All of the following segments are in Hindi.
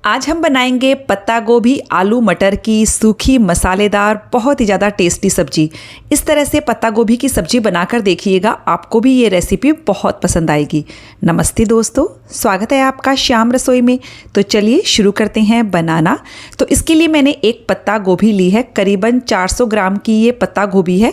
आज हम बनाएंगे पत्ता गोभी आलू मटर की सूखी मसालेदार बहुत ही ज़्यादा टेस्टी सब्जी। इस तरह से पत्ता गोभी की सब्जी बनाकर देखिएगा, आपको भी ये रेसिपी बहुत पसंद आएगी। नमस्ते दोस्तों, स्वागत है आपका श्याम रसोई में। तो चलिए शुरू करते हैं बनाना। तो इसके लिए मैंने एक पत्ता गोभी ली है, करीबन 400 ग्राम की ये पत्ता गोभी है।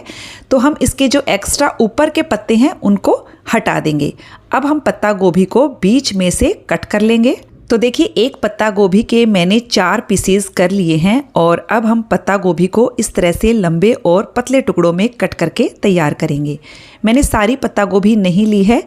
तो हम इसके जो एक्स्ट्रा ऊपर के पत्ते हैं उनको हटा देंगे। अब हम पत्ता गोभी को बीच में से कट कर लेंगे। तो देखिए, एक पत्ता गोभी के मैंने 4 पीसेस कर लिए हैं और अब हम पत्ता गोभी को इस तरह से लंबे और पतले टुकड़ों में कट करके तैयार करेंगे। मैंने सारी पत्ता गोभी नहीं ली है,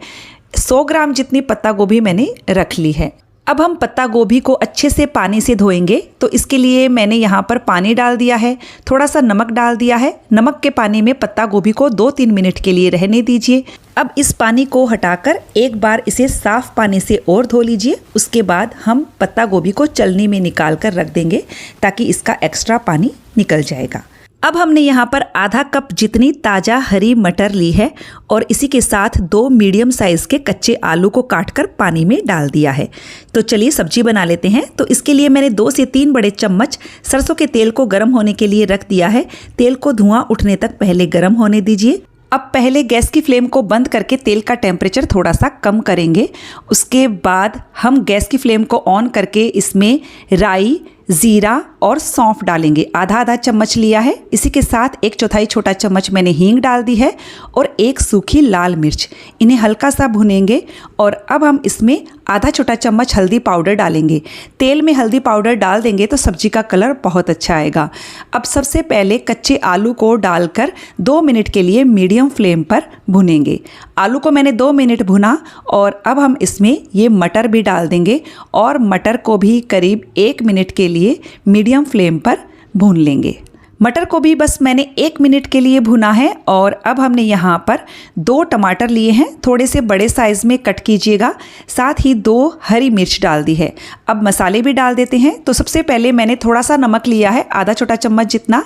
100 ग्राम जितनी पत्ता गोभी मैंने रख ली है। अब हम पत्ता गोभी को अच्छे से पानी से धोएंगे। तो इसके लिए मैंने यहाँ पर पानी डाल दिया है, थोड़ा सा नमक डाल दिया है। नमक के पानी में पत्ता गोभी को 2-3 मिनट के लिए रहने दीजिए। अब इस पानी को हटाकर एक बार इसे साफ पानी से और धो लीजिए। उसके बाद हम पत्ता गोभी को चलनी में निकाल कर रख देंगे ताकि इसका एक्स्ट्रा पानी निकल जाएगा। अब हमने यहाँ पर आधा कप जितनी ताज़ा हरी मटर ली है और इसी के साथ 2 मीडियम साइज़ के कच्चे आलू को काटकर पानी में डाल दिया है। तो चलिए सब्जी बना लेते हैं। तो इसके लिए मैंने 2 से 3 बड़े चम्मच सरसों के तेल को गर्म होने के लिए रख दिया है। तेल को धुआं उठने तक पहले गर्म होने दीजिए। अब पहले गैस की फ्लेम को बंद करके तेल का टेम्परेचर थोड़ा सा कम करेंगे। उसके बाद हम गैस की फ्लेम को ऑन करके इसमें राई, जीरा और सौंफ डालेंगे। आधा चम्मच लिया है। इसी के साथ 1/4 छोटा चम्मच मैंने हींग डाल दी है और 1 सूखी लाल मिर्च। इन्हें हल्का सा भुनेंगे और अब हम इसमें आधा छोटा चम्मच हल्दी पाउडर डालेंगे। तेल में हल्दी पाउडर डाल देंगे तो सब्जी का कलर बहुत अच्छा आएगा। अब सबसे पहले कच्चे आलू को डालकर 2 मिनट के लिए मीडियम फ्लेम पर भुनेंगे। आलू को मैंने 2 मिनट भुना और अब हम इसमें ये मटर भी डाल देंगे और मटर को भी करीब 1 मिनट के लिए मीडियम फ्लेम पर भून लेंगे। मटर को भी बस मैंने 1 मिनट के लिए भुना है। और अब हमने यहाँ पर 2 टमाटर लिए हैं, थोड़े से बड़े साइज़ में कट कीजिएगा। साथ ही 2 हरी मिर्च डाल दी है। अब मसाले भी डाल देते हैं। तो सबसे पहले मैंने थोड़ा सा नमक लिया है, आधा छोटा चम्मच जितना।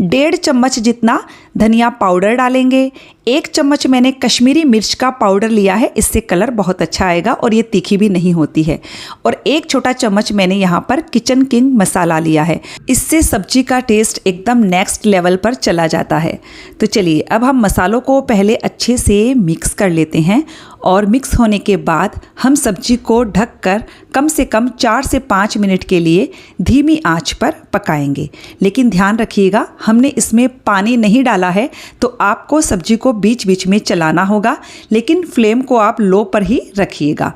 1.5 चम्मच जितना धनिया पाउडर डालेंगे। 1 चम्मच मैंने कश्मीरी मिर्च का पाउडर लिया है, इससे कलर बहुत अच्छा आएगा और ये तीखी भी नहीं होती है। और 1 छोटा चम्मच मैंने यहाँ पर किचन किंग मसाला लिया है, इससे सब्जी का टेस्ट एकदम नेक्स्ट लेवल पर चला जाता है। तो चलिए अब हम मसालों को पहले अच्छे से मिक्स कर लेते हैं और मिक्स होने के बाद हम सब्जी को ढककर कम से कम 4 से 5 मिनट के लिए धीमी आंच पर पकाएंगे। लेकिन ध्यान रखिएगा, हमने इसमें पानी नहीं डाला है, तो आपको सब्जी को बीच बीच में चलाना होगा, लेकिन फ्लेम को आप लो पर ही रखिएगा।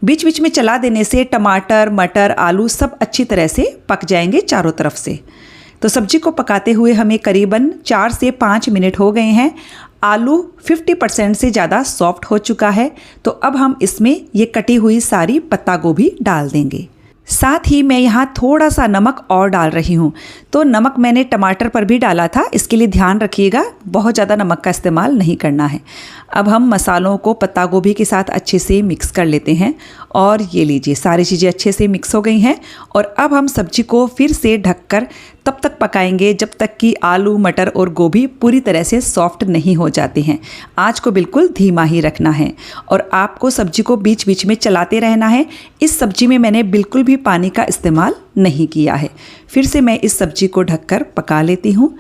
बीच बीच में चला देने से टमाटर, मटर, आलू सब अच्छी तरह से पक जाएंगे चारों तरफ से। तो सब्जी को पकाते हुए हमें करीबन 4 से 5 मिनट हो गए हैं। आलू 50% से ज़्यादा सॉफ्ट हो चुका है। तो अब हम इसमें ये कटी हुई सारी पत्ता गोभी डाल देंगे। साथ ही मैं यहाँ थोड़ा सा नमक और डाल रही हूँ। तो नमक मैंने टमाटर पर भी डाला था, इसके लिए ध्यान रखिएगा, बहुत ज़्यादा नमक का इस्तेमाल नहीं करना है। अब हम मसालों को पत्ता गोभी के साथ अच्छे से मिक्स कर लेते हैं और ये लीजिए सारी चीज़ें अच्छे से मिक्स हो गई हैं। और अब हम सब्जी को फिर से ढककर तब तक पकाएंगे जब तक कि आलू, मटर और गोभी पूरी तरह से सॉफ्ट नहीं हो जाते हैं। आँच को बिल्कुल धीमा ही रखना है और आपको सब्जी को बीच बीच में चलाते रहना है। इस सब्जी में मैंने बिल्कुल भी पानी का इस्तेमाल नहीं किया है। फिर से मैं इस सब्जी को ढककर पका लेती हूँ।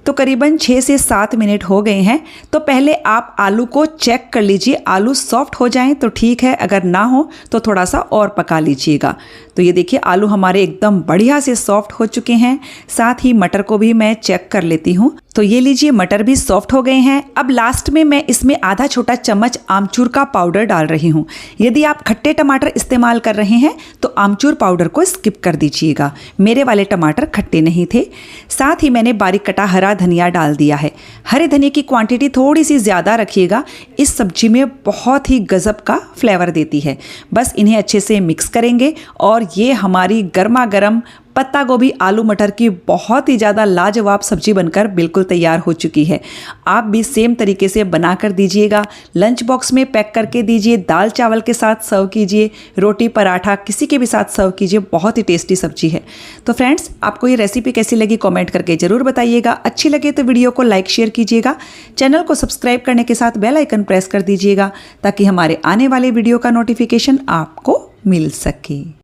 तो करीबन 6 से 7 मिनट हो गए हैं। तो पहले आप आलू को चेक कर लीजिए, आलू सॉफ्ट हो जाएं तो ठीक है, अगर ना हो तो थोड़ा सा और पका लीजिएगा। तो ये देखिए आलू हमारे एकदम बढ़िया से सॉफ्ट हो चुके हैं। साथ ही मटर को भी मैं चेक कर लेती हूँ। तो ये लीजिए मटर भी सॉफ्ट हो गए हैं। अब लास्ट में मैं इसमें आधा छोटा चम्मच आमचूर का पाउडर डाल रही हूँ। यदि आप खट्टे टमाटर इस्तेमाल कर रहे हैं तो आमचूर पाउडर को स्किप कर दीजिएगा, मेरे वाले टमाटर खट्टे नहीं थे। साथ ही मैंने बारीक कटा हरा धनिया डाल दिया है। हरे धनिया की क्वांटिटी थोड़ी सी ज़्यादा रखिएगा, इस सब्जी में बहुत ही गजब का फ्लेवर देती है। बस इन्हें अच्छे से मिक्स करेंगे और ये हमारी गर्मा गर्म पत्ता गोभी आलू मटर की बहुत ही ज़्यादा लाजवाब सब्जी बनकर बिल्कुल तैयार हो चुकी है। आप भी सेम तरीके से बना कर दीजिएगा, लंच बॉक्स में पैक करके दीजिए, दाल चावल के साथ सर्व कीजिए, रोटी पराठा किसी के भी साथ सर्व कीजिए, बहुत ही टेस्टी सब्जी है। तो फ्रेंड्स, आपको ये रेसिपी कैसी लगी कमेंट करके ज़रूर बताइएगा। अच्छी लगे तो वीडियो को लाइक शेयर कीजिएगा, चैनल को सब्सक्राइब करने के साथ बेल आइकन प्रेस कर दीजिएगा ताकि हमारे आने वाले वीडियो का नोटिफिकेशन आपको मिल सके।